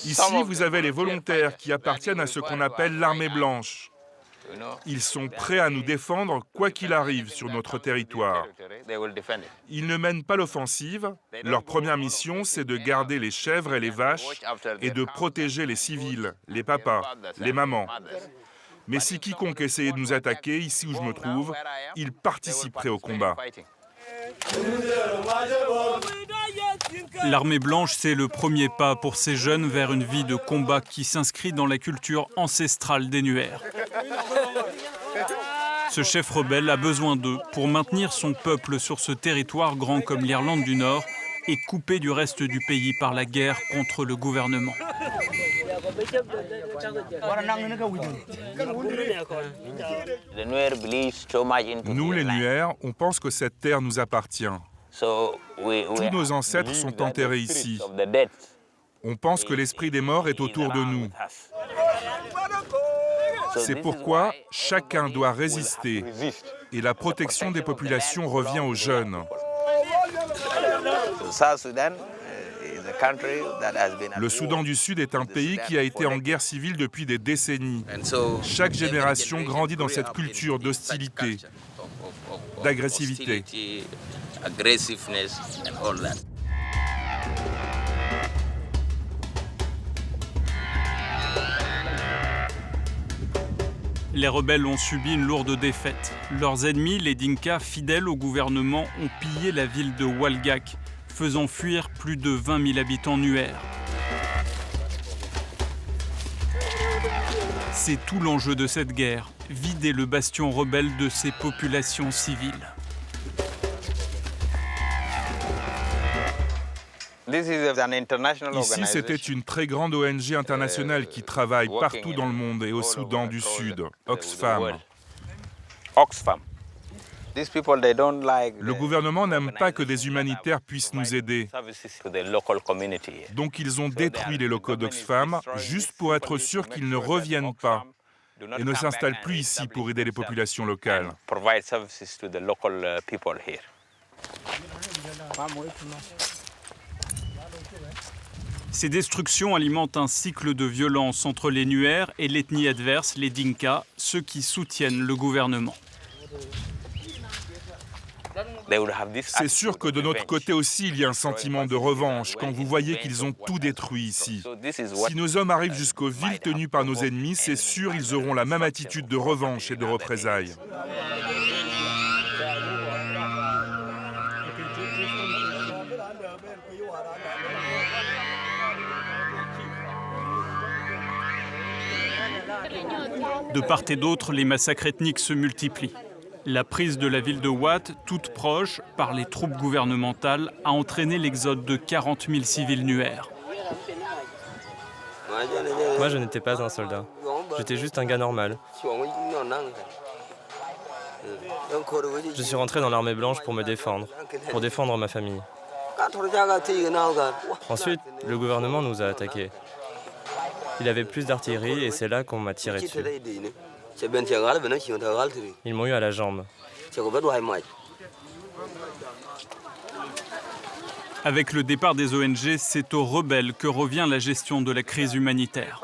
Ici, vous avez les volontaires qui appartiennent à ce qu'on appelle l'armée blanche. Ils sont prêts à nous défendre quoi qu'il arrive sur notre territoire. Ils ne mènent pas l'offensive. Leur première mission, c'est de garder les chèvres et les vaches et de protéger les civils, les papas, les mamans. Mais si quiconque essayait de nous attaquer, ici où je me trouve, ils participeraient au combat. L'armée blanche, c'est le premier pas pour ces jeunes vers une vie de combat qui s'inscrit dans la culture ancestrale des Nuer. Ce chef rebelle a besoin d'eux pour maintenir son peuple sur ce territoire grand comme l'Irlande du Nord et coupé du reste du pays par la guerre contre le gouvernement. Nous, les Nuer, on pense que cette terre nous appartient. Tous nos ancêtres sont enterrés ici. On pense que l'esprit des morts est autour de nous. C'est pourquoi chacun doit résister et la protection des populations revient aux jeunes. Le Soudan du Sud est un pays qui a été en guerre civile depuis des décennies. Chaque génération grandit dans cette culture d'hostilité, d'agressivité. Les rebelles ont subi une lourde défaite. Leurs ennemis, les Dinka, fidèles au gouvernement, ont pillé la ville de Walgak, faisant fuir plus de 20 000 habitants Nuer. C'est tout l'enjeu de cette guerre, vider le bastion rebelle de ses populations civiles. Ici, c'était une très grande ONG internationale qui travaille partout dans le monde et au Soudan du Sud, Oxfam. Le gouvernement n'aime pas que des humanitaires puissent nous aider. Donc ils ont détruit les locaux d'Oxfam juste pour être sûrs qu'ils ne reviennent pas et ne s'installent plus ici pour aider les populations locales. Ces destructions alimentent un cycle de violence entre les Nuer et l'ethnie adverse, les Dinka, ceux qui soutiennent le gouvernement. C'est sûr que de notre côté aussi, il y a un sentiment de revanche quand vous voyez qu'ils ont tout détruit ici. Si nos hommes arrivent jusqu'aux villes tenues par nos ennemis, c'est sûr ils auront la même attitude de revanche et de représailles. De part et d'autre, les massacres ethniques se multiplient. La prise de la ville de Wat, toute proche, par les troupes gouvernementales, a entraîné l'exode de 40 000 civils Nuer. Moi, je n'étais pas un soldat. J'étais juste un gars normal. Je suis rentré dans l'armée blanche pour me défendre, pour défendre ma famille. Ensuite, le gouvernement nous a attaqués. Il avait plus d'artillerie et c'est là qu'on m'a tiré dessus. Ils m'ont eu à la jambe. Avec le départ des ONG, c'est aux rebelles que revient la gestion de la crise humanitaire.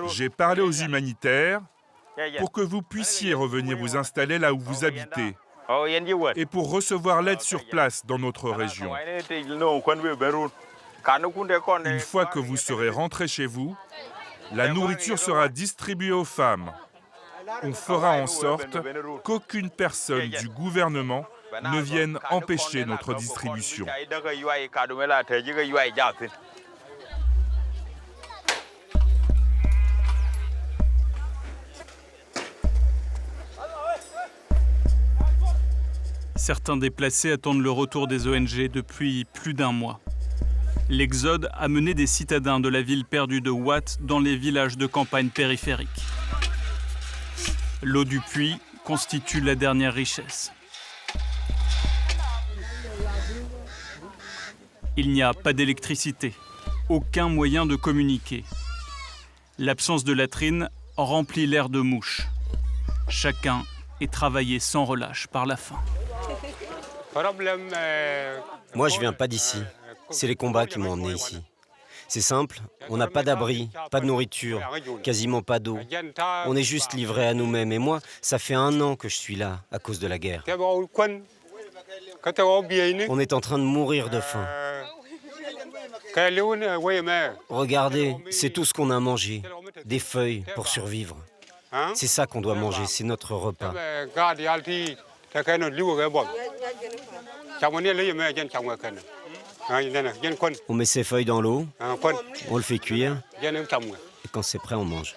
J'ai parlé aux humanitaires pour que vous puissiez revenir vous installer là où vous habitez et pour recevoir l'aide sur place dans notre région. Une fois que vous serez rentrés chez vous, la nourriture sera distribuée aux femmes. On fera en sorte qu'aucune personne du gouvernement ne vienne empêcher notre distribution. Certains déplacés attendent le retour des ONG depuis plus d'un mois. L'exode a mené des citadins de la ville perdue de Wat dans les villages de campagne périphériques. L'eau du puits constitue la dernière richesse. Il n'y a pas d'électricité. aucun moyen de communiquer. L'absence de latrine remplit l'air de mouches. Chacun est travaillé sans relâche par la faim. Moi, je viens pas d'ici. C'est les combats qui m'ont emmené ici. C'est simple, on n'a pas d'abri, pas de nourriture, quasiment pas d'eau. On est juste livrés à nous-mêmes. Et moi, ça fait 1 an que je suis là, à cause de la guerre. On est en train de mourir de faim. Regardez, c'est tout ce qu'on a mangé. Des feuilles pour survivre. C'est ça qu'on doit manger, c'est notre repas. On met ces feuilles dans l'eau, on le fait cuire, et quand c'est prêt, on mange.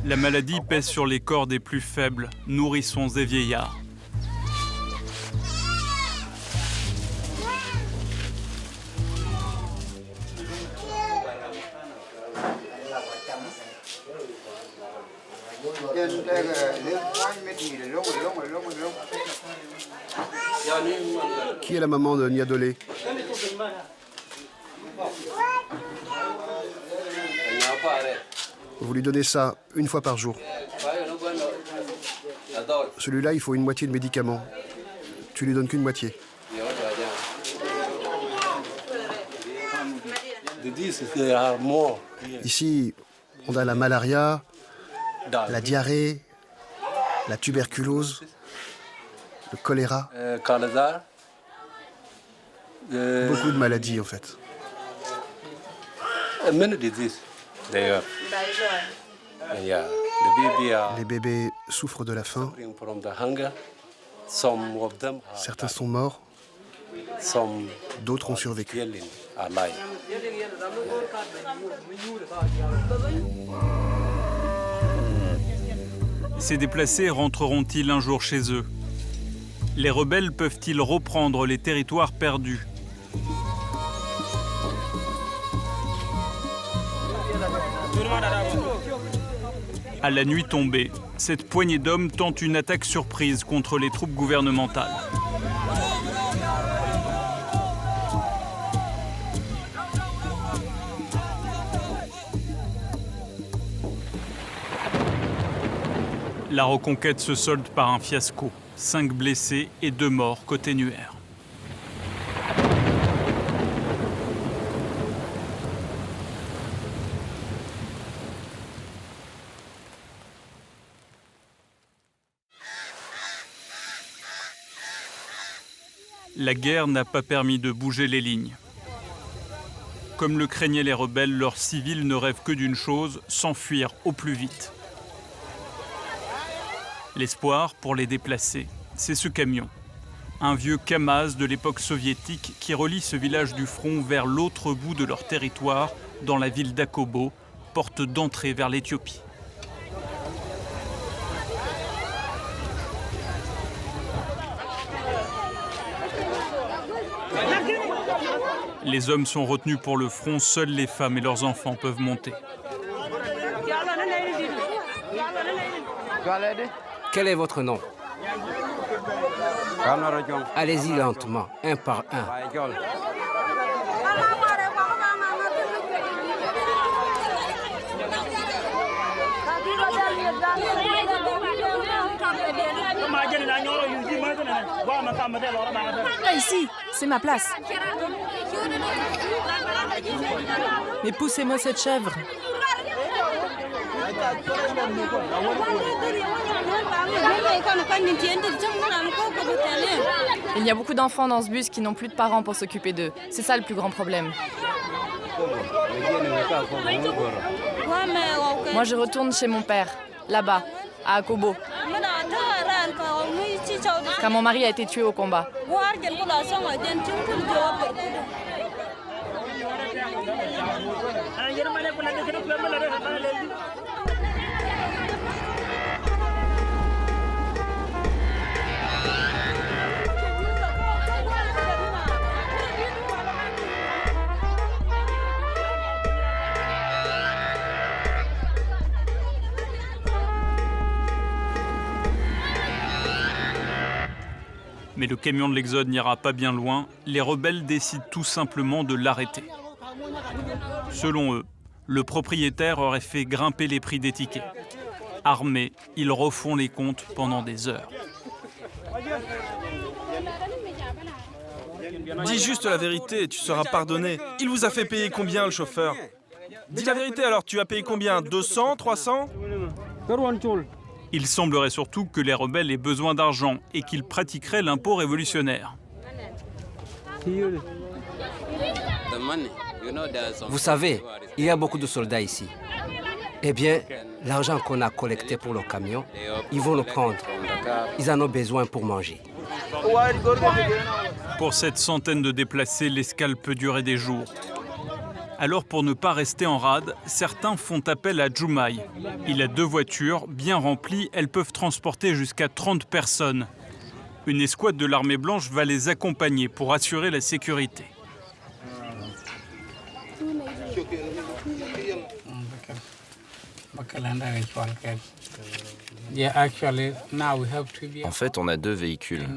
La maladie pèse sur les corps des plus faibles, nourrissons et vieillards. Qui est la maman de Niadolé? Vous lui donnez ça 1 fois par jour. Celui-là, il faut une moitié de médicaments. Tu lui donnes qu'une moitié. Ici, on a la malaria, la diarrhée, la tuberculose, le choléra. Beaucoup de maladies, en fait. Les bébés souffrent de la faim. Certains sont morts. D'autres ont survécu. Ces déplacés rentreront-ils un jour chez eux? Les rebelles peuvent-ils reprendre les territoires perdus? À la nuit tombée, cette poignée d'hommes tente une attaque surprise contre les troupes gouvernementales. La reconquête se solde par un fiasco. 5 blessés et 2 morts côté Nuer. La guerre n'a pas permis de bouger les lignes. Comme le craignaient les rebelles, leurs civils ne rêvent que d'une chose, s'enfuir au plus vite. L'espoir pour les déplacés, c'est ce camion. Un vieux Kamaz de l'époque soviétique qui relie ce village du front vers l'autre bout de leur territoire, dans la ville d'Akobo, porte d'entrée vers l'Éthiopie. Les hommes sont retenus pour le front, seules les femmes et leurs enfants peuvent monter. Quel est votre nom? Allez-y lentement, un par un. Là, ici, c'est ma place. Mais poussez-moi cette chèvre. Il y a beaucoup d'enfants dans ce bus qui n'ont plus de parents pour s'occuper d'eux. C'est ça le plus grand problème. Moi, je retourne chez mon père, là-bas, à Akobo. Car mon mari a été tué au combat. Mais le camion de l'Exode n'ira pas bien loin, les rebelles décident tout simplement de l'arrêter. Selon eux, le propriétaire aurait fait grimper les prix des tickets. Armés, ils refont les comptes pendant des heures. Dis juste la vérité, tu seras pardonné. Il vous a fait payer combien, le chauffeur? Dis la vérité alors, tu as payé combien? 200, 300? Il semblerait surtout que les rebelles aient besoin d'argent et qu'ils pratiqueraient l'impôt révolutionnaire. Vous savez, il y a beaucoup de soldats ici. Eh bien, l'argent qu'on a collecté pour le camion, ils vont le prendre. Ils en ont besoin pour manger. Pour cette centaine de déplacés, l'escale peut durer des jours. Alors pour ne pas rester en rade, certains font appel à Djoumaï. Il a 2 voitures, bien remplies, elles peuvent transporter jusqu'à 30 personnes. Une escouade de l'armée blanche va les accompagner pour assurer la sécurité. En fait, on a 2 véhicules.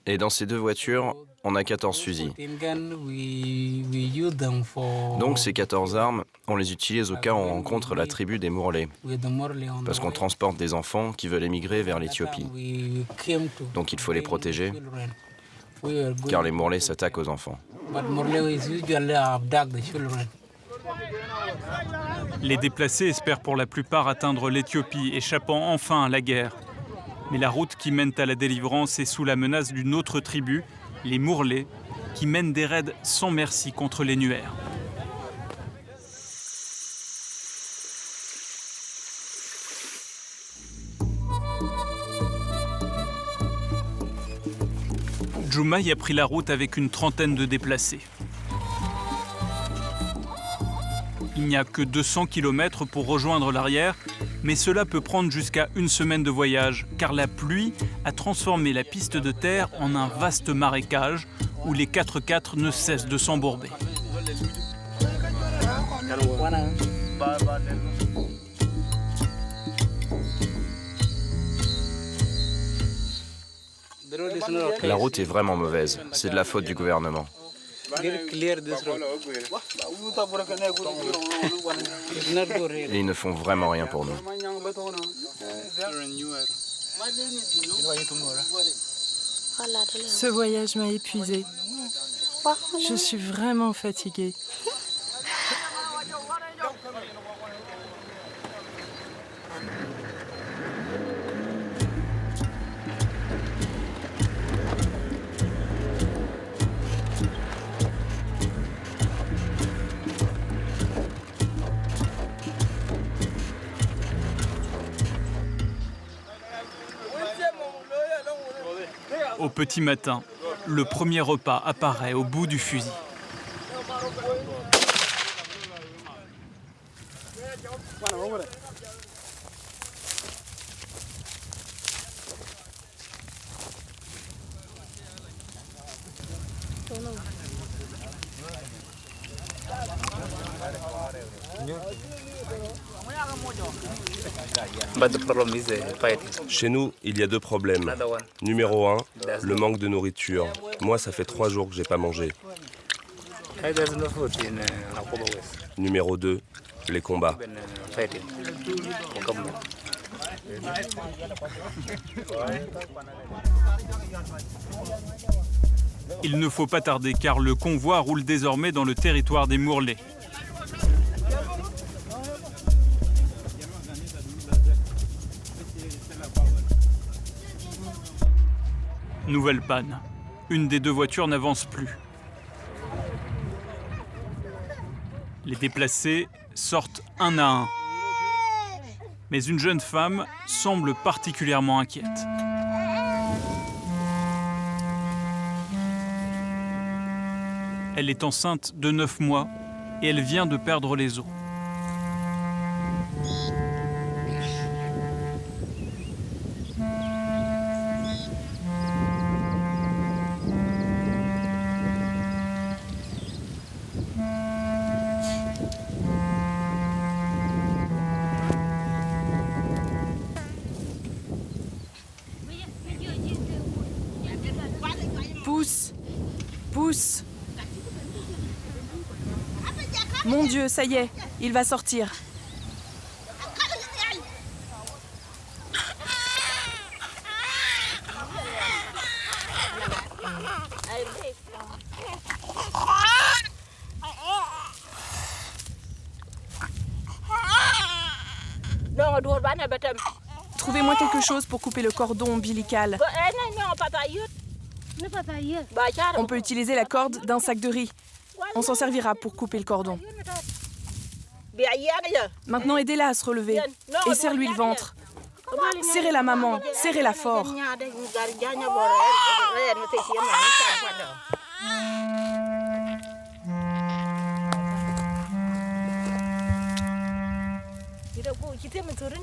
Et dans ces 2 voitures, on a 14 fusils. Donc ces 14 armes, on les utilise au cas où on rencontre la tribu des Mourlais. Parce qu'on transporte des enfants qui veulent émigrer vers l'Éthiopie. Donc il faut les protéger, car les Mourlais s'attaquent aux enfants. Les déplacés espèrent pour la plupart atteindre l'Éthiopie, échappant enfin à la guerre. Mais la route qui mène à la délivrance est sous la menace d'une autre tribu, les Mourlais, qui mènent des raids sans merci contre les Nuers. Djoumaï a pris la route avec une trentaine de déplacés. Il n'y a que 200 km pour rejoindre l'arrière, mais cela peut prendre jusqu'à 1 semaine de voyage, car la pluie a transformé la piste de terre en un vaste marécage où les 4x4 ne cessent de s'embourber. La route est vraiment mauvaise, c'est de la faute du gouvernement. Et ils ne font vraiment rien pour nous. Ce voyage m'a épuisée. Je suis vraiment fatiguée. Au petit matin, le premier repas apparaît au bout du fusil. Chez nous, il y a 2 problèmes. Numéro 1, le manque de nourriture. Moi, ça fait 3 jours que j'ai pas mangé. Numéro 2, les combats. Il ne faut pas tarder car le convoi roule désormais dans le territoire des Mourlais. Nouvelle panne. Une des 2 voitures n'avance plus. Les déplacés sortent un à un. Mais une jeune femme semble particulièrement inquiète. Elle est enceinte de 9 mois et elle vient de perdre les os. Pousse. Mon Dieu, ça y est, il va sortir. Trouvez-moi quelque chose pour couper le cordon ombilical. On peut utiliser la corde d'un sac de riz. On s'en servira pour couper le cordon. Maintenant, aidez-la à se relever et serre-lui le ventre. Serrez-la, maman, serrez-la fort.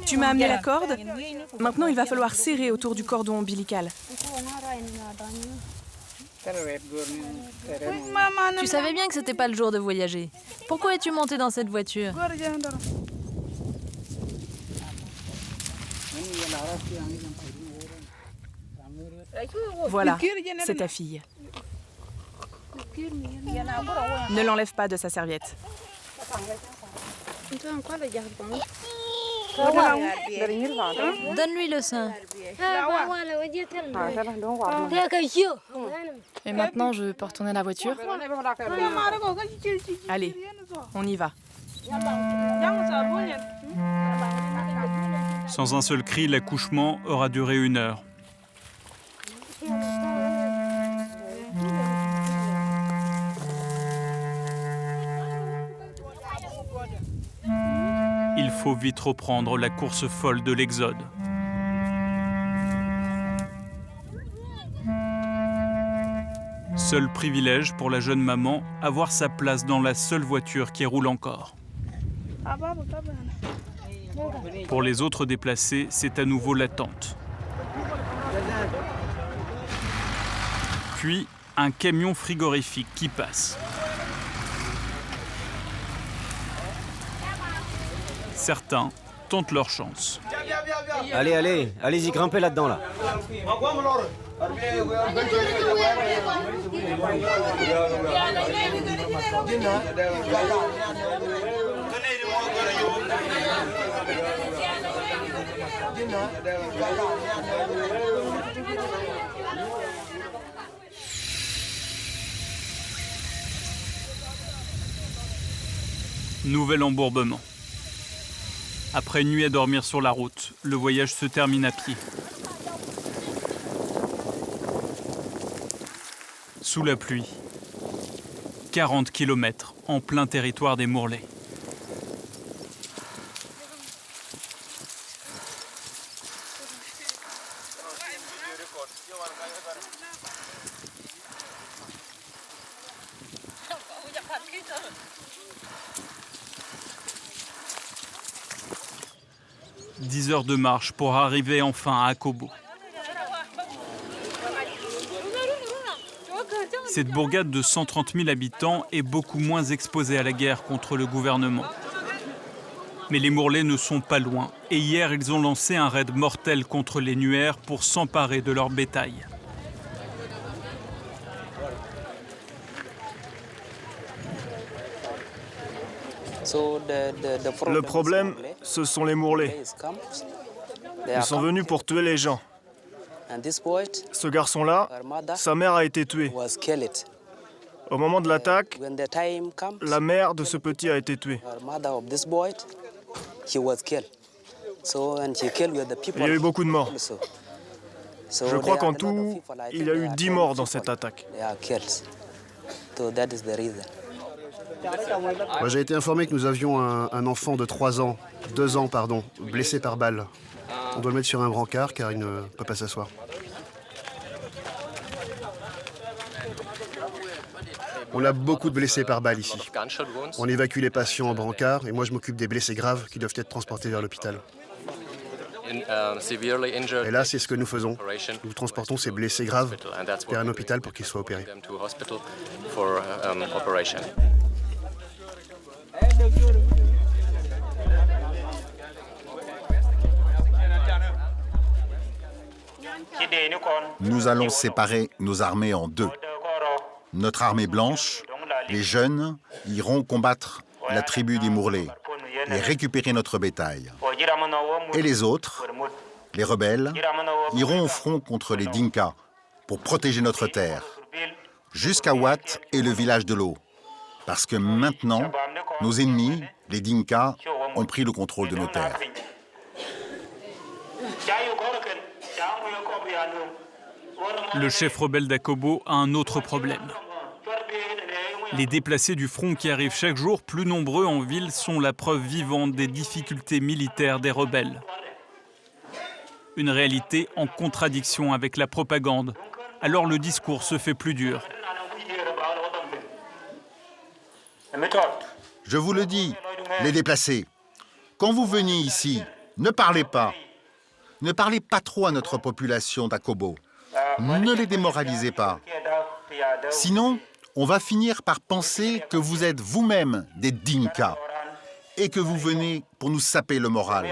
Tu m'as amené la corde. Maintenant, il va falloir serrer autour du cordon ombilical. Tu savais bien que c'était pas le jour de voyager. Pourquoi es-tu monté dans cette voiture? Voilà, c'est ta fille. Ne l'enlève pas de sa serviette. Donne-lui le sein. Et maintenant, je peux retourner à la voiture? Allez, on y va. Sans un seul cri, l'accouchement aura duré 1 heure. Il faut vite reprendre la course folle de l'Exode. Seul privilège pour la jeune maman, avoir sa place dans la seule voiture qui roule encore. Pour les autres déplacés, c'est à nouveau l'attente. Puis, un camion frigorifique qui passe. Certains tentent leur chance. Allez, allez-y, grimpez là-dedans, là. Nouvel embourbement. Après une nuit à dormir sur la route, le voyage se termine à pied. Sous la pluie, 40 km en plein territoire des Mourlais. « 10 heures de marche pour arriver enfin à Akobo. Cette bourgade de 130 000 habitants est beaucoup moins exposée à la guerre contre le gouvernement. Mais les Mourlais ne sont pas loin et hier ils ont lancé un raid mortel contre les Nuers pour s'emparer de leur bétail. Le problème, ce sont les Mourlais. Ils sont venus pour tuer les gens. Ce garçon-là, sa mère a été tuée. Au moment de l'attaque, la mère de ce petit a été tuée. Il y a eu beaucoup de morts. Je crois qu'en tout, il y a eu 10 morts dans cette attaque. Moi, j'ai été informé que nous avions un enfant de 2 ans, blessé par balle. On doit le mettre sur un brancard car il ne peut pas s'asseoir. On a beaucoup de blessés par balle ici. On évacue les patients en brancard et moi je m'occupe des blessés graves qui doivent être transportés vers l'hôpital. Et là, c'est ce que nous faisons. Nous transportons ces blessés graves vers un hôpital pour qu'ils soient opérés. Nous allons séparer nos armées en 2. Notre armée blanche, les jeunes, iront combattre la tribu des Mourlés et récupérer notre bétail. Et les autres, les rebelles, iront au front contre les Dinkas pour protéger notre terre, jusqu'à Wat et le village de l'eau. Parce que maintenant, nos ennemis, les Dinkas, ont pris le contrôle de nos terres. Le chef rebelle d'Akobo a un autre problème. Les déplacés du front qui arrivent chaque jour, plus nombreux en ville, sont la preuve vivante des difficultés militaires des rebelles. Une réalité en contradiction avec la propagande. Alors le discours se fait plus dur. Je vous le dis, les déplacés, quand vous venez ici, ne parlez pas. Ne parlez pas trop à notre population d'Akobo. Ne les démoralisez pas. Sinon, on va finir par penser que vous êtes vous-même des Dinkas et que vous venez pour nous saper le moral.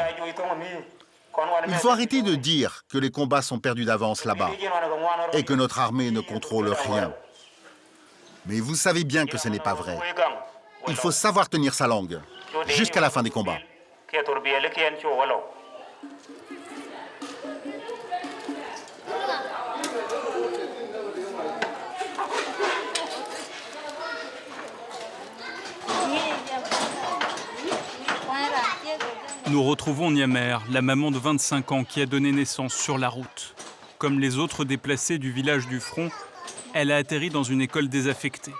Il faut arrêter de dire que les combats sont perdus d'avance là-bas et que notre armée ne contrôle rien. Mais vous savez bien que ce n'est pas vrai. Il faut savoir tenir sa langue jusqu'à la fin des combats. Nous retrouvons Niamer, la maman de 25 ans qui a donné naissance sur la route. Comme les autres déplacés du village du front, elle a atterri dans une école désaffectée.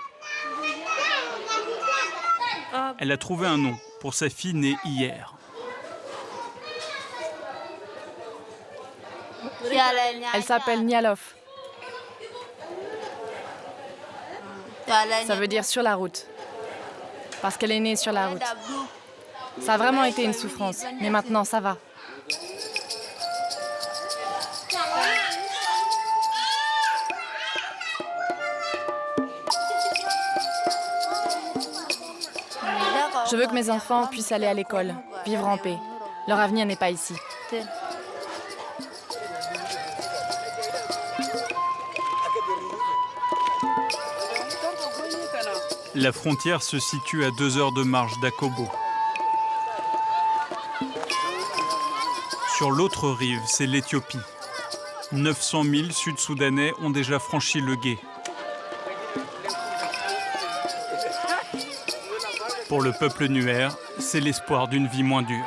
Elle a trouvé un nom pour sa fille née hier. Elle s'appelle Nialof. Ça veut dire sur la route. Parce qu'elle est née sur la route. Ça a vraiment été une souffrance, mais maintenant ça va. Je veux que mes enfants puissent aller à l'école, vivre en paix. Leur avenir n'est pas ici. La frontière se situe à 2 heures de marche d'Akobo. Sur l'autre rive, c'est l'Éthiopie. 900 000 Sud-Soudanais ont déjà franchi le gué. Pour le peuple nuer, c'est l'espoir d'une vie moins dure.